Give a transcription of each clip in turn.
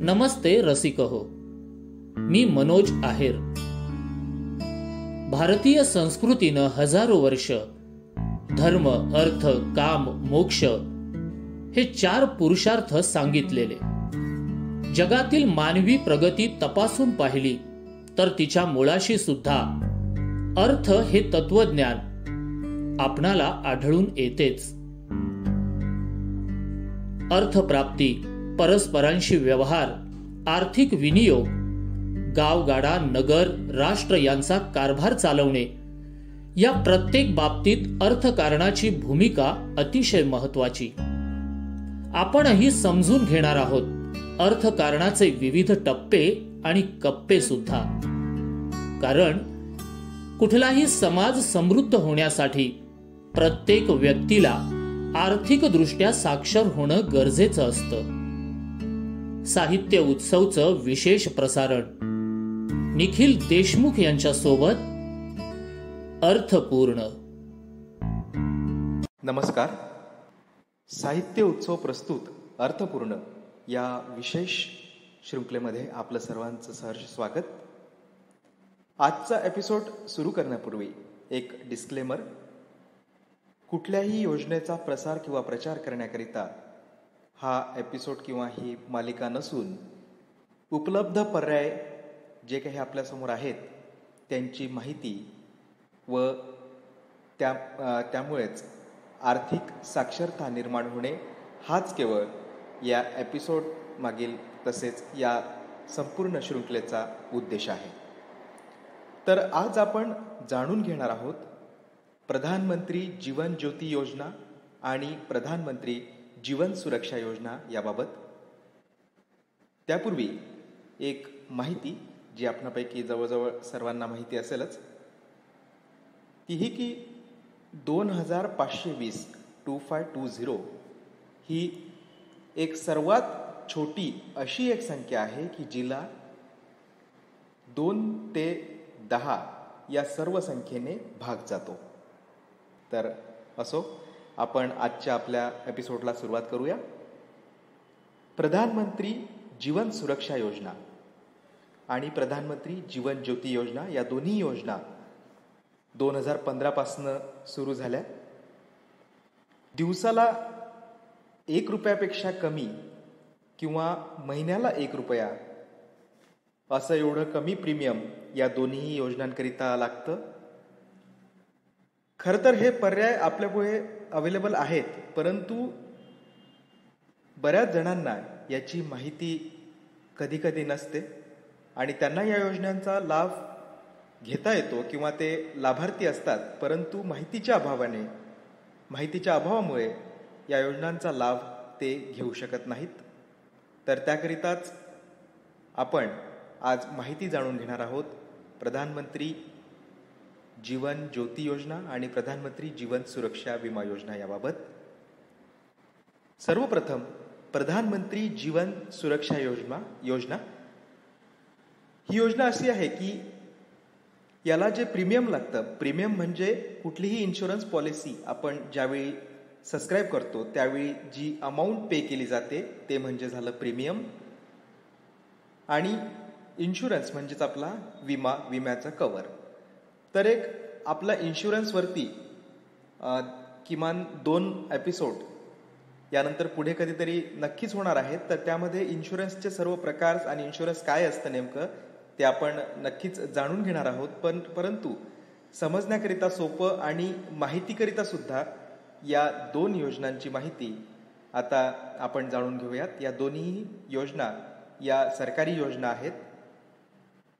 नमस्ते रसिकहो, मी मनोज आहेर. भारतीय संस्कृतीनं हजारो वर्ष धर्म, अर्थ, काम, मोक्ष हे 4 पुरुषार्थ सांगितलेले. जगातील मानवी प्रगती तपासून पाहिली तर तिच्या मुळाशी सुद्धा अर्थ हे तत्वज्ञान आपणाला आढळून येतेच. अर्थप्राप्ती, परस्परांशी व्यवहार, आर्थिक विनियोग, गावगाडा, नगर, राष्ट्र यांचा कारभार चालवणे या प्रत्येक बाबतीत अर्थकारणाची भूमिका अतिशय महत्वाची. आपणही समजून घेणार आहोत अर्थकारणाचे विविध टप्पे आणि कप्पे सुद्धा. कारण कुठलाही समाज समृद्ध होण्यासाठी प्रत्येक व्यक्तीला आर्थिक दृष्ट्या साक्षर होणं गरजेचं असतं. साहित्य उत्सवचं विशेष प्रसारण निखिल देशमुख यांच्या सोबत अर्थपूर्ण. नमस्कार. साहित्य उत्सव प्रस्तुत अर्थपूर्ण या विशेष शृंखलेमध्ये आपलं सर्वांचं सहर्ष स्वागत. आजचा एपिसोड सुरू करण्यापूर्वी एक डिस्क्लेमर. कुठल्याही योजनेचा प्रसार किंवा प्रचार करण्याकरिता हा एपिसोड किंवा ही मालिका नसून उपलब्ध पर्याय जे काही आपल्यासमोर आहेत त्यांची माहिती व त्यामुळेच आर्थिक साक्षरता निर्माण होणे हाच केवळ या एपिसोड मागील तसेच या संपूर्ण शृंखलेचा उद्देश आहे. तर आज आपण जाणून घेणार आहोत प्रधानमंत्री जीवन ज्योती योजना आणि प्रधानमंत्री जीवन सुरक्षा योजना याबाबत. त्यापूर्वी एक माहिती जी आपणापैकी जवळजवळ सर्वांना माहिती असेलच, ती ही की 2520 ही एक सर्वात छोटी अशी एक संख्या आहे की जिला 2 ते 10 या सर्व संख्येने भाग जातो. तर असो, आपण आजच्या आपल्या एपिसोडला सुरुवात करूया. प्रधानमंत्री जीवन सुरक्षा योजना आणि प्रधानमंत्री जीवन ज्योती योजना या दोन्ही योजना 2015 पासून सुरू झाल्या. दिवसाला 1 रुपयापेक्षा कमी किंवा महिन्याला 1 रुपया असं एवढं कमी प्रीमियम या दोन्ही योजनांकरिता लागतं. खरं तर हे पर्याय आपल्यापुढे अवेलेबल आहेत, परंतु बऱ्याच जणांना याची माहिती कधी कधी नसते आणि त्यांना या योजनांचा लाभ घेता येतो किंवा ते लाभार्थी असतात, परंतु माहितीच्या अभावामुळे या योजनांचा लाभ ते घेऊ शकत नाहीत. तर त्याकरिताच आपण आज माहिती जाणून घेणार आहोत प्रधानमंत्री जीवन ज्योती योजना आणि प्रधानमंत्री जीवन सुरक्षा विमा योजना याबाबत. सर्वप्रथम प्रधानमंत्री जीवन सुरक्षा योजना ही योजना अशी आहे की याला जे प्रीमियम लागतं, प्रीमियम म्हणजे कुठलीही इन्शुरन्स पॉलिसी आपण ज्यावेळी सबस्क्राईब करतो त्यावेळी जी अमाऊंट पे केली जाते ते म्हणजे झालं प्रीमियम. आणि इन्शुरन्स म्हणजेच आपला विम्याचा कव्हर. तर एक आपला इन्शुरन्सवरती किमान 2 एपिसोड यानंतर पुढे कधीतरी नक्कीच होणार आहेत. तर त्यामध्ये इन्शुरन्सचे सर्व प्रकार आणि इन्शुरन्स काय असतं नेमकं ते आपण नक्कीच जाणून घेणार आहोत. परंतु समजण्याकरिता सोपं आणि माहितीकरिता सुद्धा या 2 योजनांची माहिती आता आपण जाणून घेऊयात. या दोन्ही योजना या सरकारी योजना आहेत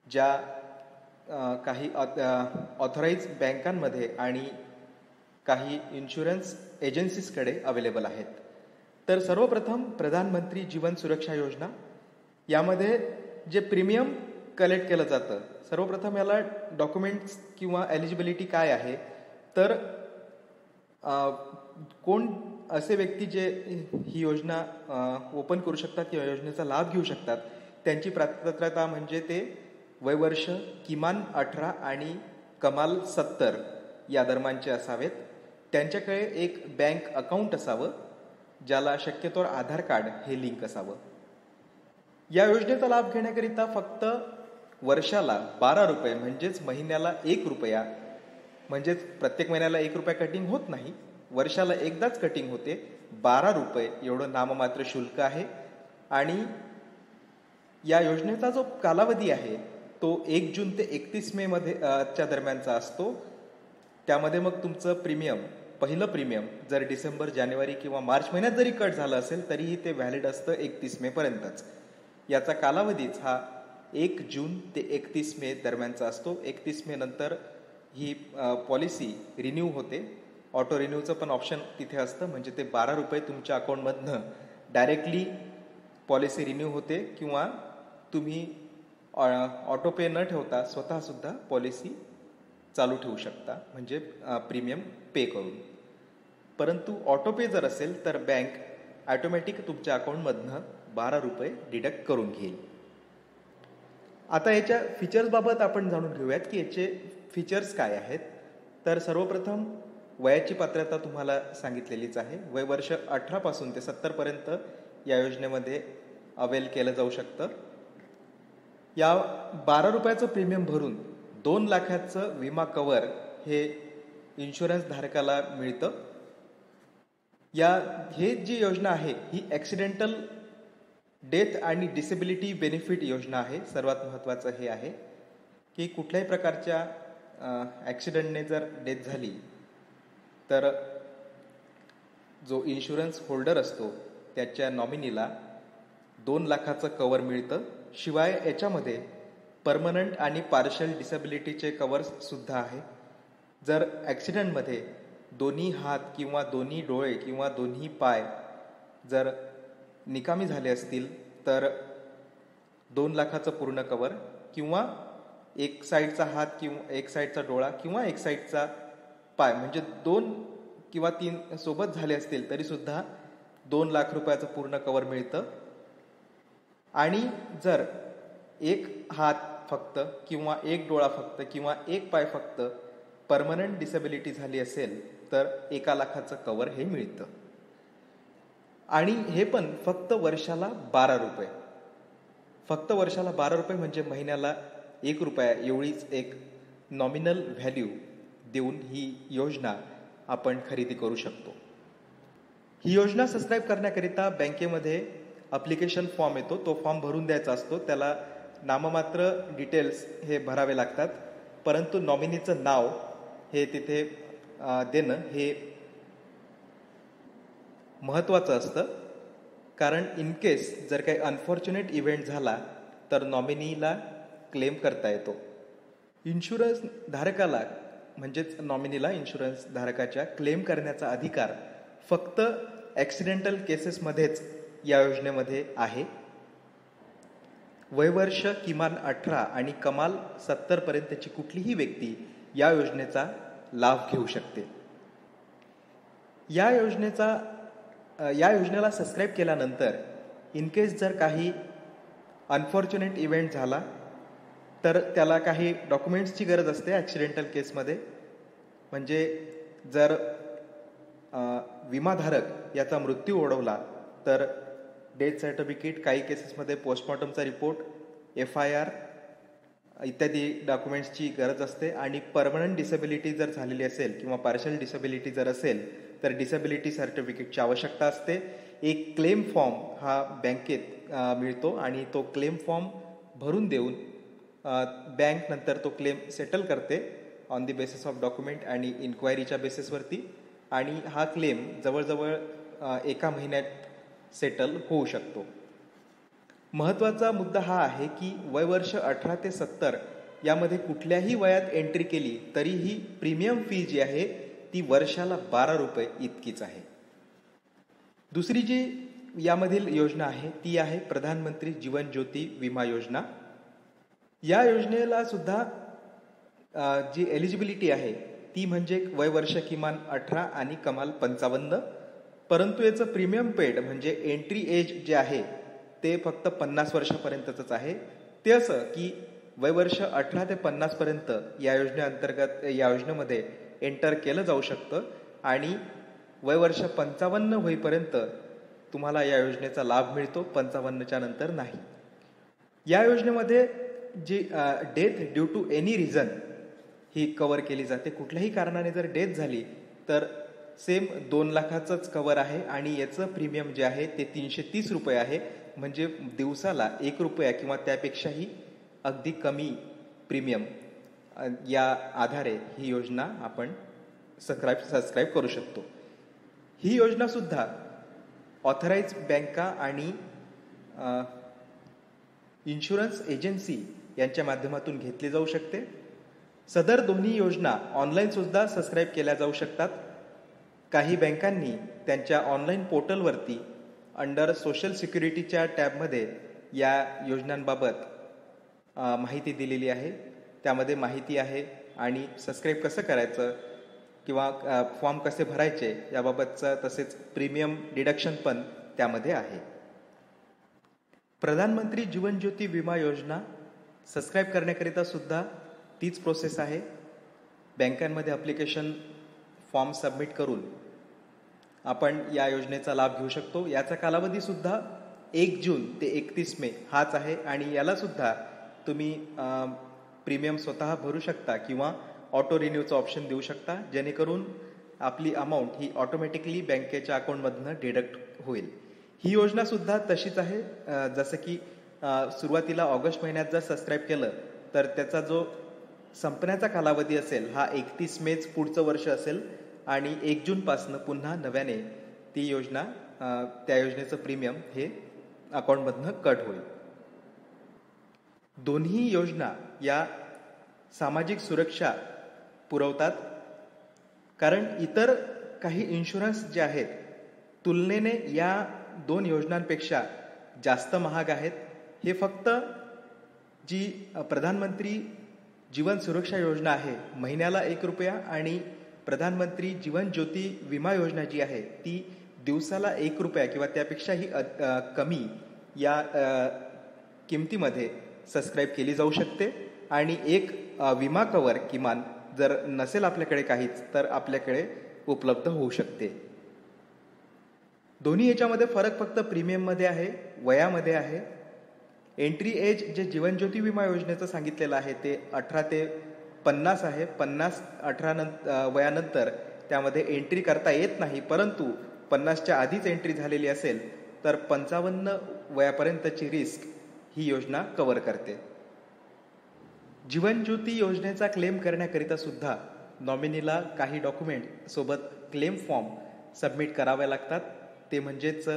ज्या काही ऑथराइज बँकांमध्ये आणि काही इन्शुरन्स एजन्सीजकडे अवेलेबल आहेत. तर सर्वप्रथम प्रधानमंत्री जीवन सुरक्षा योजना यामध्ये जे प्रीमियम कलेक्ट केलं जातं, सर्वप्रथम याला डॉक्युमेंट्स किंवा एलिजिबिलिटी काय आहे, तर कोण असे व्यक्ती जे ही योजना ओपन करू शकतात किंवा योजनेचा लाभ घेऊ शकतात त्यांची पात्रता म्हणजे ते वयवर्ष किमान 18 आणि कमाल 70 या दरम्यानचे असावेत. त्यांच्याकडे एक बँक अकाउंट असावं ज्याला शक्यतोवर आधार कार्ड हे लिंक असावं. या योजनेचा लाभ घेण्याकरिता फक्त वर्षाला 12 रुपये म्हणजेच महिन्याला 1 रुपया, म्हणजेच प्रत्येक महिन्याला 1 रुपया कटिंग होत नाही, वर्षाला एकदाच कटिंग होते, 12 रुपये एवढं नाममात्र शुल्क आहे. आणि या योजनेचा जो कालावधी आहे तो 1 जून ते 31 मे च्या दरम्यानचा असतो. त्यामध्ये मग तुमचं पहिलं प्रीमियम जर डिसेंबर, जानेवारी किंवा मार्च महिन्यात जरी कट झालं असेल तरीही ते व्हॅलिड असतं 31 मे पर्यंतच. याचा कालावधीच हा 1 जून ते 31 मे दरम्यानचा असतो. 31 मे नंतर ही पॉलिसी रिन्यू होते. ऑटो रिन्यूचं पण ऑप्शन तिथे असतं, म्हणजे ते 12 रुपये तुमच्या अकाउंटमधनं डायरेक्टली पॉलिसी रिन्यू होते, किंवा तुम्ही ऑटो पे न ठेवता स्वतःसुद्धा पॉलिसी चालू ठेवू शकता, म्हणजे प्रीमियम पे करून. परंतु ऑटो पे जर असेल तर बँक ॲटोमॅटिक तुमच्या अकाउंटमधनं 12 रुपये डिडक्ट करून घेईल. आता याच्या फीचर्सबाबत आपण जाणून घेऊयात की याचे फीचर्स काय आहेत. तर सर्वप्रथम वयाची पात्रता तुम्हाला सांगितलेलीच आहे. वय वर्ष 18 पासून ते 70 पर्यंत या योजनेमध्ये अवेल केलं जाऊ शकतं. या 12 रुपयाचं प्रीमियम भरून 2 लाखाचं विमा कव्हर हे इन्शुरन्स धारकाला मिळतं. हे जी योजना आहे ही ॲक्सिडेंटल डेथ आणि डिसेबिलिटी बेनिफिट योजना आहे. सर्वात महत्त्वाचं हे आहे की कुठल्याही प्रकारच्या ॲक्सिडेंटने जर डेथ झाली तर जो इन्शुरन्स होल्डर असतो त्याच्या नॉमिनीला 2 लाखाचं कव्हर मिळतं. शिवाय याच्यामध्ये परमनंट आणि पार्शल डिसेबिलिटीचे कव्हर्स सुद्धा आहे. जर ॲक्सिडेंटमध्ये दोन्ही हात किंवा दोन्ही डोळे किंवा दोन्ही पाय जर निकामी झाले असतील तर 2 लाखाचं पूर्ण कव्हर, किंवा एक साईडचा हात किंवा एक साईडचा डोळा किंवा एक साईडचा पाय म्हणजे 2 किंवा 3 सोबत झाले असतील तरी सुद्धा 2 लाख रुपयाचं पूर्ण कव्हर मिळतं. आणि जर एक हात फक्त किंवा एक डोळा फक्त किंवा एक पाय फक्त परमनंट डिसेबिलिटी झाली असेल तर 1 लाखाचं कव्हर हे मिळतं. आणि हे पण फक्त वर्षाला 12 रुपये. फक्त वर्षाला 12 रुपये म्हणजे महिन्याला 1 रुपया एवढीच एक नॉमिनल व्हॅल्यू देऊन ही योजना आपण खरेदी करू शकतो. ही योजना सबस्क्राईब करण्याकरिता बँकेमध्ये अप्लिकेशन फॉर्म येतो. तो फॉर्म भरून द्यायचा असतो. त्याला नाममात्र डिटेल्स हे भरावे लागतात, परंतु नॉमिनीचं नाव हे तिथे देणं हे महत्त्वाचं असतं. कारण इन केस जर काही अनफॉर्च्युनेट इव्हेंट झाला तर नॉमिनीला क्लेम करता येतो. इन्शुरन्स धारकाला म्हणजेच नॉमिनीला इन्शुरन्स धारकाच्या क्लेम करण्याचा अधिकार फक्त ॲक्सिडेंटल केसेसमध्येच या योजनेमध्ये आहे. वयवर्ष किमान 18 आणि कमाल 70 पर्यंतची कुठलीही व्यक्ती या योजनेचा लाभ घेऊ शकते. या योजनेला सबस्क्राईब केल्यानंतर इन केस जर काही अनफॉर्च्युनेट इव्हेंट झाला तर त्याला काही डॉक्युमेंट्सची गरज असते ॲक्सिडेंटल केसमध्ये. म्हणजे जर विमाधारक याचा मृत्यू ओढवला तर डेथ सर्टिफिकेट, काही केसेसमध्ये पोस्टमॉर्टमचा रिपोर्ट, FIR इत्यादी डॉक्युमेंट्सची गरज असते. आणि परमनंट डिसेबिलिटी जर झालेली असेल किंवा पार्शल डिसेबिलिटी जर असेल तर डिसेबिलिटी सर्टिफिकेटची आवश्यकता असते. एक क्लेम फॉर्म हा बँकेत मिळतो आणि तो क्लेम फॉर्म भरून देऊन बँक नंतर तो क्लेम सेटल करते on the basis of document आणि इन्क्वायरीच्या बेसिसवरती. आणि हा क्लेम जवळजवळ 1 महिन्यात सेटल होऊ शकतो. महत्त्वाचा मुद्दा हा आहे की वयवर्ष 18 ते 70 यामध्ये कुठल्याही वयात एंट्री केली तरीही प्रीमियम फी जी आहे ती वर्षाला 12 रुपये इतकीच आहे. दुसरी जी यामधील योजना आहे ती आहे प्रधानमंत्री जीवन ज्योती विमा योजना. या योजनेला सुद्धा जी एलिजिबिलिटी आहे ती म्हणजे वयवर्ष किमान 18 आणि कमाल 55. परंतु याचं प्रीमियम पेड म्हणजे एंट्री एज जे आहे ते फक्त 50 वर्षापर्यंतच आहे. ते असं की वयवर्ष 18 ते 50 पर्यंत या योजनेअंतर्गत या योजनेमध्ये एंटर केलं जाऊ शकतं आणि वयवर्ष 55 होईपर्यंत तुम्हाला या योजनेचा लाभ मिळतो, 55च्या नंतर नाही. या योजनेमध्ये जी death due to any reason ही कव्हर केली जाते. कुठल्याही कारणाने जर डेथ झाली तर सेम 2 लाखाचंच कव्हर आहे आणि याचं प्रीमियम जे आहे ते 330 रुपये आहे. म्हणजे दिवसाला 1 रुपया किंवा त्यापेक्षाही अगदी कमी प्रीमियम या आधारे ही योजना आपण सबस्क्राईब करू शकतो. ही योजना सुद्धा ऑथराइज बँका आणि इन्शुरन्स एजन्सी यांच्या माध्यमातून घेतली जाऊ शकते. सदर दोन्ही योजना ऑनलाईन सुद्धा सबस्क्राईब केल्या जाऊ शकतात. काही बँकांनी त्यांच्या ऑनलाईन पोर्टलवरती अंडर सोशल सिक्युरिटीच्या टॅबमध्ये या योजनांबाबत माहिती दिलेली आहे. त्यामध्ये माहिती आहे आणि सबस्क्राईब कसं करायचं किंवा फॉर्म कसे भरायचे याबाबतचं तसेच प्रीमियम डिडक्शन पण त्यामध्ये आहे. प्रधानमंत्री जीवन ज्योती विमा योजना सबस्क्राईब करण्याकरिता सुद्धा तीच प्रोसेस आहे. बँकांमध्ये ॲप्लिकेशन फॉर्म सबमिट करून आपण या योजनेचा लाभ घेऊ शकतो. याचा कालावधी सुद्धा 1 जून ते 31 मे हाच आहे आणि याला सुद्धा तुम्ही प्रीमियम स्वतः भरू शकता किंवा ऑटो रिन्यूचं ऑप्शन देऊ शकता, जेणेकरून आपली अमाऊंट ही ऑटोमॅटिकली बँकेच्या अकाउंटमधनं डिडक्ट होईल. ही योजना सुद्धा तशीच आहे. जसं की सुरुवातीला ऑगस्ट महिन्यात जर सबस्क्राईब केलं तर त्याचा जो संपण्याचा कालावधी असेल हा 31 मेच पुढचं वर्ष असेल आणि 1 जूनपासनं पुन्हा नव्याने ती योजना त्या योजनेचं प्रीमियम हे अकाउंटमधनं कट होईल. दोन्ही योजना या सामाजिक सुरक्षा पुरवतात, कारण इतर काही इन्शुरन्स जे आहेत तुलनेने या 2 योजनांपेक्षा जास्त महाग आहेत. हे फक्त जी प्रधानमंत्री जीवन सुरक्षा योजना आहे महिन्याला 1 रुपया आणि प्रधानमंत्री जीवन ज्योती विमा योजना जी आहे ती दिवसाला 1 रुपया किंवा त्यापेक्षाही कमी या किमतीमध्ये सबस्क्राईब केली जाऊ शकते. आणि एक विमा कवर किमान जर नसेल आपल्याकडे काहीच तर आपल्याकडे उपलब्ध होऊ शकते. दोन्ही याच्यामध्ये फरक फक्त प्रीमियममध्ये आहे, वयामध्ये आहे. एंट्री एज जे जीवन ज्योती विमा योजनेचं सांगितलेलं आहे ते 18 ते 50 आहे. 18 वयानंतर त्यामध्ये एंट्री करता येत नाही, परंतु 50च्या आधीच एंट्री झालेली असेल तर 55 वयापर्यंतची रिस्क ही योजना कव्हर करते. जीवन ज्योती योजनेचा क्लेम करण्याकरिता सुद्धा नॉमिनीला काही डॉक्युमेंट सोबत क्लेम फॉर्म सबमिट करावे लागतात. ते म्हणजेच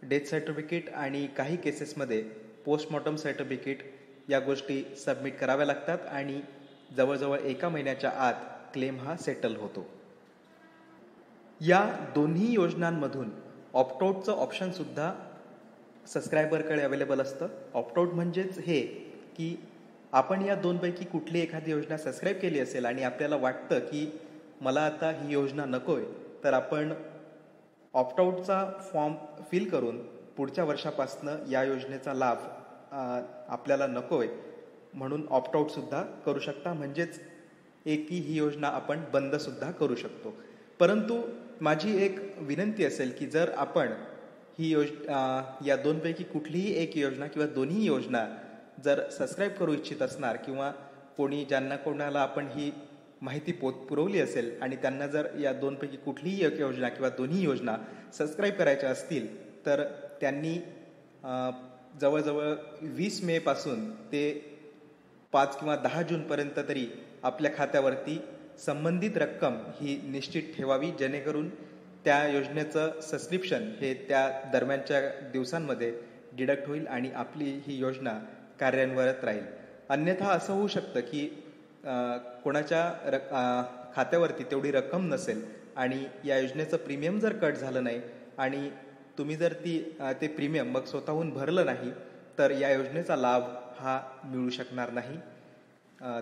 डेथ सर्टिफिकेट आणि काही केसेसमध्ये पोस्टमॉर्टम सर्टिफिकेट या गोष्टी सबमिट कराव्या लागतात आणि जवळजवळ 1 महिन्याच्या आत क्लेम हा सेटल होतो. या दोन्ही योजनांमधून ऑप्टआउटचं ऑप्शन सुद्धा सबस्क्रायबरकडे अवेलेबल असतं. ऑप्टआउट म्हणजेच हे की आपण या 2 पैकी कुठली एखादी योजना सबस्क्राईब केली असेल आणि आपल्याला वाटतं की मला आता ही योजना नकोय, तर आपण ऑप्टआउटचा फॉर्म फिल करून पुढच्या वर्षापासनं या योजनेचा लाभ आपल्याला नकोय म्हणून ऑप्टआउट सुद्धा करू शकता. म्हणजेच की ही योजना आपण बंद सुद्धा करू शकतो. परंतु माझी एक विनंती असेल की जर आपण ही या 2 पैकी कुठलीही एक योजना किंवा दोन्ही योजना जर सबस्क्राईब करू इच्छित असणार किंवा कोणाला आपण ही माहिती पुरवली असेल आणि त्यांना जर या 2 पैकी कुठलीही एक योजना किंवा दोन्ही योजना सबस्क्राईब करायच्या असतील तर त्यांनी जवळजवळ 20 मे पासून ते 5 किंवा 10 जूनपर्यंत तरी आपल्या खात्यावरती संबंधित रक्कम ही निश्चित ठेवावी, जेणेकरून त्या योजनेचं सबस्क्रिप्शन हे त्या दरम्यानच्या दिवसांमध्ये डिडक्ट होईल आणि आपली ही योजना कार्यान्वित राहील. अन्यथा असं होऊ शकतं की कोणाच्या खात्यावरती तेवढी रक्कम नसेल आणि या योजनेचं प्रीमियम जर कट झालं नाही आणि तुम्ही जर ते प्रीमियम मग स्वतःहून भरलं नाही तर या योजनेचा लाभ हा मिळू शकणार नाही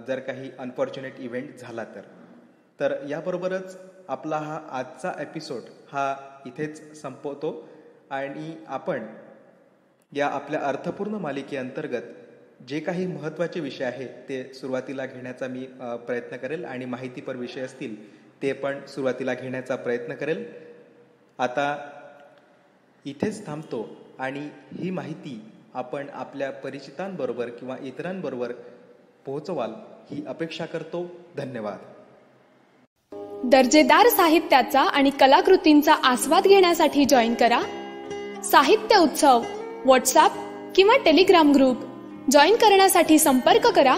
जर काही अनफॉर्च्युनेट इव्हेंट झाला तर. याबरोबरच आपला हा आजचा एपिसोड हा इथेच संपवतो आणि आपण या आपल्या अर्थपूर्ण मालिकेअंतर्गत जे काही महत्त्वाचे विषय आहेत ते सुरुवातीला घेण्याचा मी प्रयत्न करेल आणि माहितीपर विषय असतील ते पण सुरुवातीला घेण्याचा प्रयत्न करेल. आता इथेच थांबतो आणि ही माहिती आपण आपल्या परिचितांबरोबर किंवा इतरांबरोबर पोहोचवाल ही अपेक्षा करतो. धन्यवाद. दर्जेदार साहित्याचा आणि कलाकृतींचा आस्वाद घेण्यासाठी जॉईन करा साहित्य उत्सव व्हॉट्सॲप किंवा टेलिग्राम ग्रुप. जॉईन करण्यासाठी संपर्क करा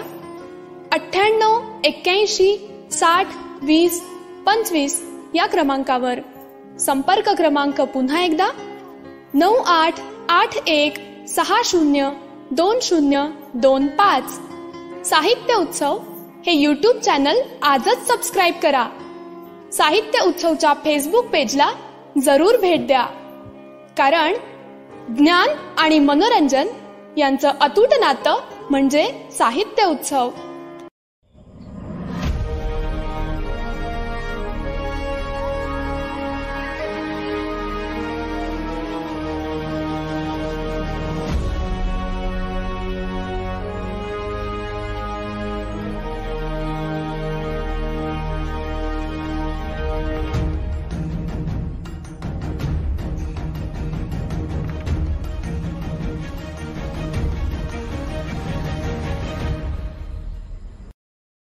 98 81 60 20 25 या क्रमांकावर. संपर्क क्रमांक पुन्हा एकदा 9881 60 2025. साहित्य उत्सव हे यूट्यूब चॅनल आजच सबस्क्राईब करा. साहित्य उत्सवच्या फेसबुक पेजला जरूर भेट द्या, कारण ज्ञान आणि मनोरंजन यांचं अतूट नातं म्हणजे साहित्य उत्सव.